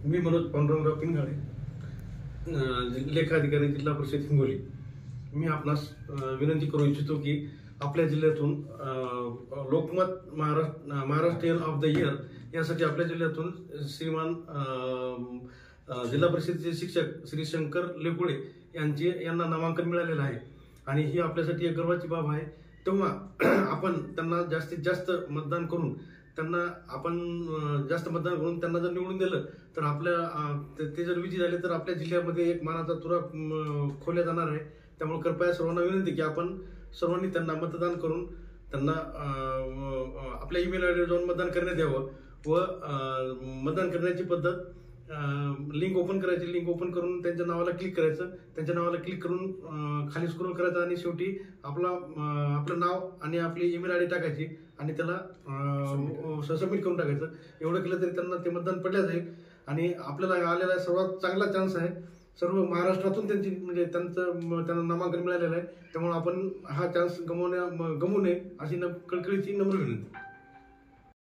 मी मनोज पांडुरंगराव पिंगाळे, लेखाधिकारी जिल्हा परिषद हिंगोली। मी आपणास विनंती करू इच्छितो की आपल्या जिल्ह्यातून Lokmat Maharashtrian of the year यासाठी आपल्या जिल्ह्यातून श्रीमान जिल्हा परिषदेचे शिक्षक श्री शंकर लेकुळे यांना नामांकन मिळालेलं आहे आणि ही आपल्यासाठी एक गर्वाची बाब आहे। तेव्हा आपण त्यांना जास्तीत जास्त मतदान करून त्यांना जर निवडून दिलं तर आपल्या ते जर विजयी झाले तर आपल्या जिल्ह्यामध्ये एक मानाचा तुरा खोल्या जाणार आहे। त्यामुळे कृपया सर्वांना विनंती की आपण सर्वांनी त्यांना मतदान करून त्यांना आपल्या ईमेल आयडीवर जाऊन मतदान करण्यात यावं व मतदान करण्याची पद्धत लिंक ओपन करायची, लिंक ओपन करून त्यांच्या नावाला क्लिक करायचं, त्यांच्या नावाला क्लिक करून खाली स्क्रोल करायचं आणि शेवटी आपलं नाव आणि आपली ईमेल आयडी टाकायची आणि त्याला सबमिट करून टाकायचं। एवढं केलं तरी त्यांना ते मतदान पडलं जाईल आणि आपल्याला आलेला सर्वात चांगला चान्स आहे। सर्व महाराष्ट्रातून त्यांना नामांकन मिळालेलं आहे, त्यामुळे आपण हा चान्स गमवू नये अशी कळकळीची नम्र विनंती।